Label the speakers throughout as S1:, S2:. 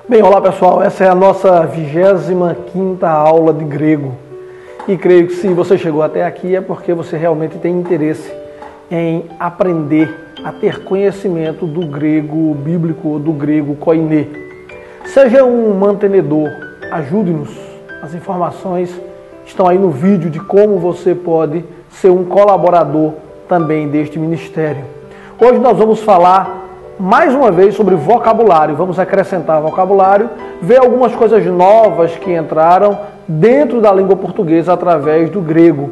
S1: Bem, olá pessoal, essa é a nossa 25ª aula de grego e creio que se você chegou até aqui é porque você realmente tem interesse em aprender a ter conhecimento do grego bíblico ou do grego koiné. Seja um mantenedor, ajude-nos, as informações estão aí no vídeo de como você pode ser um colaborador também deste ministério. Hoje nós vamos falar mais uma vez sobre vocabulário, vamos acrescentar vocabulário, ver algumas coisas novas que entraram dentro da língua portuguesa através do grego.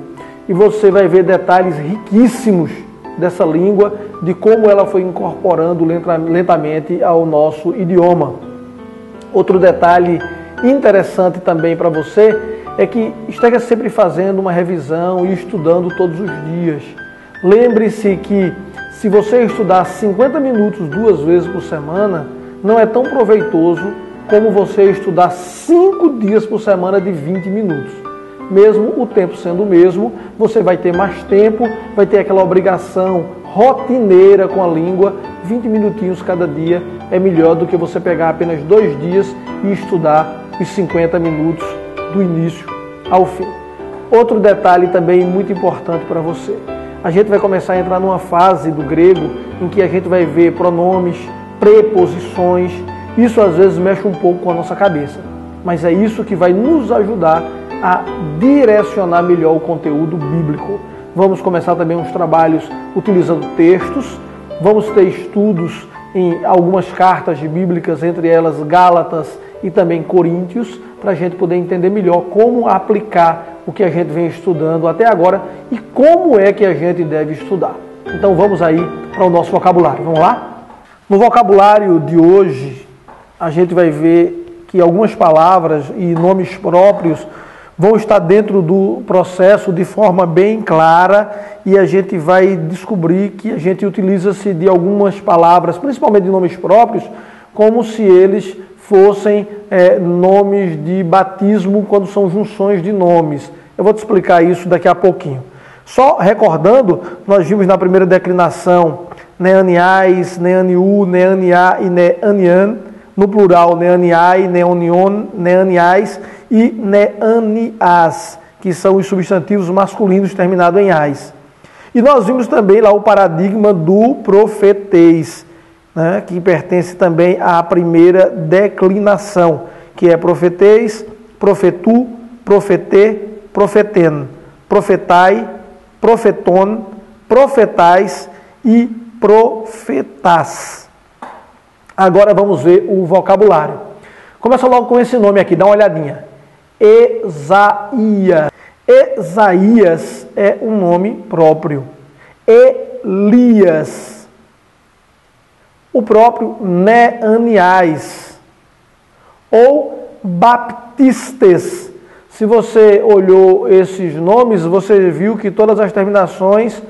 S1: E você vai ver detalhes riquíssimos dessa língua, de como ela foi incorporando lentamente ao nosso idioma. Outro detalhe interessante também para você é que esteja sempre fazendo uma revisão e estudando todos os dias. Lembre-se que se você estudar 50 minutos 2 vezes por semana, não é tão proveitoso como você estudar 5 dias por semana de 20 minutos. Mesmo o tempo sendo o mesmo, você vai ter mais tempo, vai ter aquela obrigação rotineira com a língua. 20 minutinhos cada dia é melhor do que você pegar apenas 2 dias e estudar os 50 minutos do início ao fim. Outro detalhe também muito importante para você. A gente vai começar a entrar numa fase do grego em que a gente vai ver pronomes, preposições. Isso às vezes mexe um pouco com a nossa cabeça, mas é isso que vai nos ajudar a direcionar melhor o conteúdo bíblico. Vamos começar também uns trabalhos utilizando textos. Vamos ter estudos em algumas cartas bíblicas, entre elas Gálatas e também Coríntios, para a gente poder entender melhor como aplicar o que a gente vem estudando até agora e como é que a gente deve estudar. Então vamos aí para o nosso vocabulário. Vamos lá? No vocabulário de hoje, a gente vai ver que algumas palavras e nomes próprios vão estar dentro do processo de forma bem clara e a gente vai descobrir que a gente utiliza-se de algumas palavras, principalmente de nomes próprios, como se eles fossem nomes de batismo quando são junções de nomes. Eu vou te explicar isso daqui a pouquinho. Só recordando, nós vimos na primeira declinação neaniais, neaniu, neaniá e neanian, no plural neaniai, neonion, neaniais e neaniás, que são os substantivos masculinos terminados em ais. E nós vimos também lá o paradigma do profetês, né, que pertence também à primeira declinação, que é profetês, profetu, profetê, profeten, profetai, profeton, profetais e profetás. Agora vamos ver o vocabulário. Começa logo com esse nome aqui, dá uma olhadinha. Esaías. Esaías é um nome próprio. Elias. O próprio Neaniás. Ou Baptistes. Se você olhou esses nomes, você viu que todas as terminações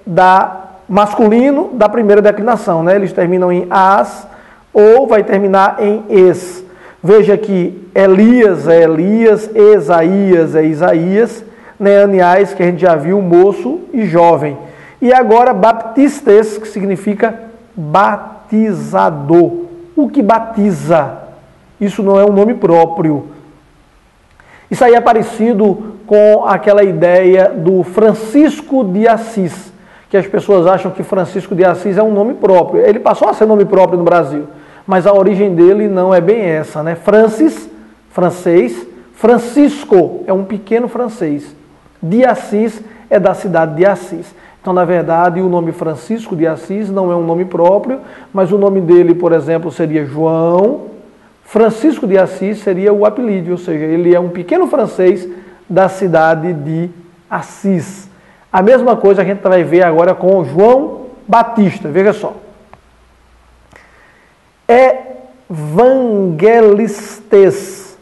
S1: da masculino da primeira declinação, né? Eles terminam em as ou vai terminar em es. Veja que Elias é Elias, Esaías é Isaías, Neaniás, que a gente já viu, moço e jovem. E agora Baptistes, que significa batizador. O que batiza? Isso não é um nome próprio. Isso aí é parecido com aquela ideia do Francisco de Assis, que as pessoas acham que Francisco de Assis é um nome próprio. Ele passou a ser nome próprio no Brasil, mas a origem dele não é bem essa, né? Francis, francês, Francisco é um pequeno francês, de Assis é da cidade de Assis. Então, na verdade, o nome Francisco de Assis não é um nome próprio, mas o nome dele, por exemplo, seria João. Francisco de Assis seria o apelido, ou seja, ele é um pequeno francês da cidade de Assis. A mesma coisa a gente vai ver agora com João Batista, veja só. Evangelistes,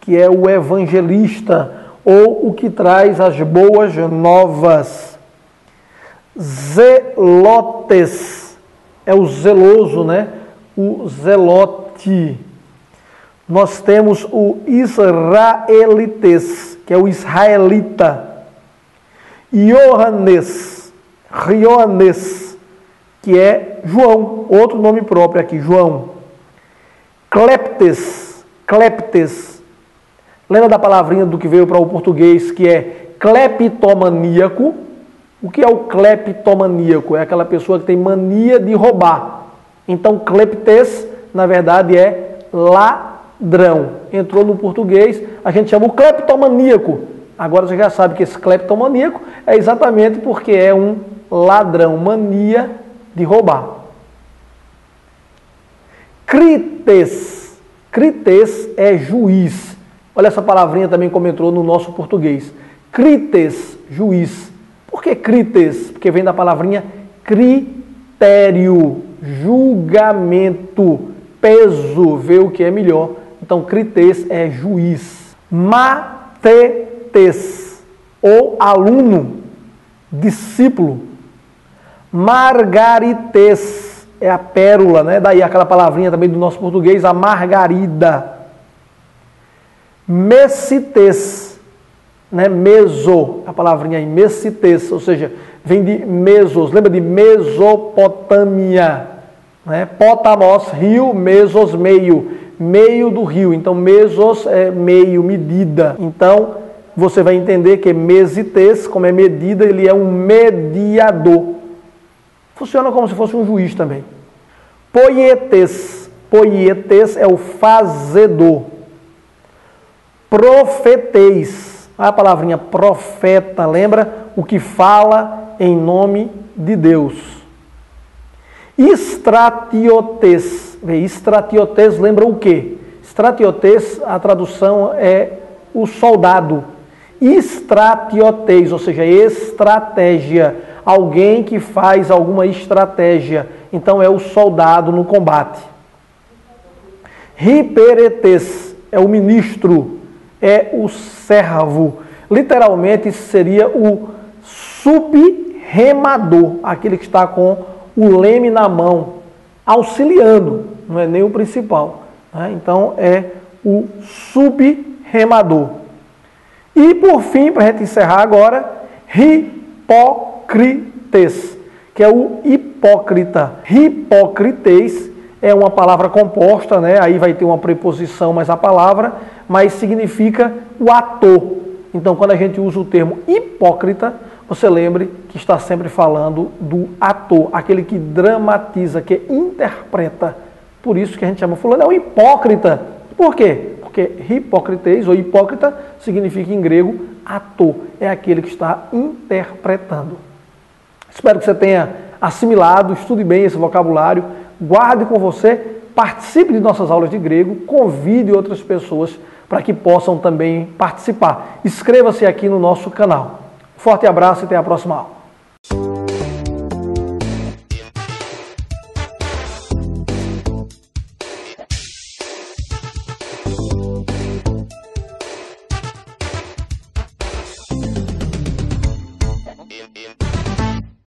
S1: que é o evangelista, ou o que traz as boas novas. Zelotes, é o zeloso, né? O zelote. Nós temos o israelites, que é o israelita. Ioannes, que é João, outro nome próprio aqui, João. Cleptes, cleptes. Lembra da palavrinha do que veio para o português, que é cleptomaníaco? O que é o cleptomaníaco? É aquela pessoa que tem mania de roubar. Então, cleptes, na verdade, é ladrão. Entrou no português, a gente chama o cleptomaníaco. Agora você já sabe que esse cleptomaníaco é exatamente porque é um ladrão, mania de roubar. Crites. Crites é juiz. Olha essa palavrinha também como entrou no nosso português. Crites, juiz. Por que crites? Porque vem da palavrinha critério, julgamento, peso, ver o que é melhor. Então, crites é juiz. Matetes, ou aluno, discípulo. Margarites, é a pérola, né? Daí aquela palavrinha também do nosso português, a margarida. Mesites, né? Meso, a palavrinha aí, mesites, ou seja, vem de mesos, lembra de Mesopotâmia, né? Potamos, rio, mesos, meio, meio do rio, então mesos é meio, medida. Então, você vai entender que mesites, como é medida, ele é um mediador. Funciona como se fosse um juiz também. Poietes, poietes é o fazedor. Profeteis, a palavrinha profeta, lembra? O que fala em nome de Deus. Estratiotes, estratiotes lembra o quê? Estratiotes, a tradução é o soldado. Estratiotes, ou seja, estratégia, alguém que faz alguma estratégia, então é o soldado no combate. Hiperetes é o ministro, é o servo. Literalmente isso seria o subremador, aquele que está com o leme na mão, auxiliando, não é nem o principal, né? Então é o subremador. E por fim, para a gente encerrar agora, hipócrites, que é o hipócrita. Hipócrites é uma palavra composta, né? Aí vai ter uma preposição mais a palavra, mas significa o ator. Então, quando a gente usa o termo hipócrita, você lembre que está sempre falando do ator, aquele que dramatiza, que interpreta. Por isso que a gente chama fulano é um hipócrita. Por quê? Porque hipócrites ou hipócrita significa em grego ator, é aquele que está interpretando. Espero que você tenha assimilado, estude bem esse vocabulário, guarde com você, participe de nossas aulas de grego, convide outras pessoas para que possam também participar. Inscreva-se aqui no nosso canal. Forte abraço e até a próxima aula.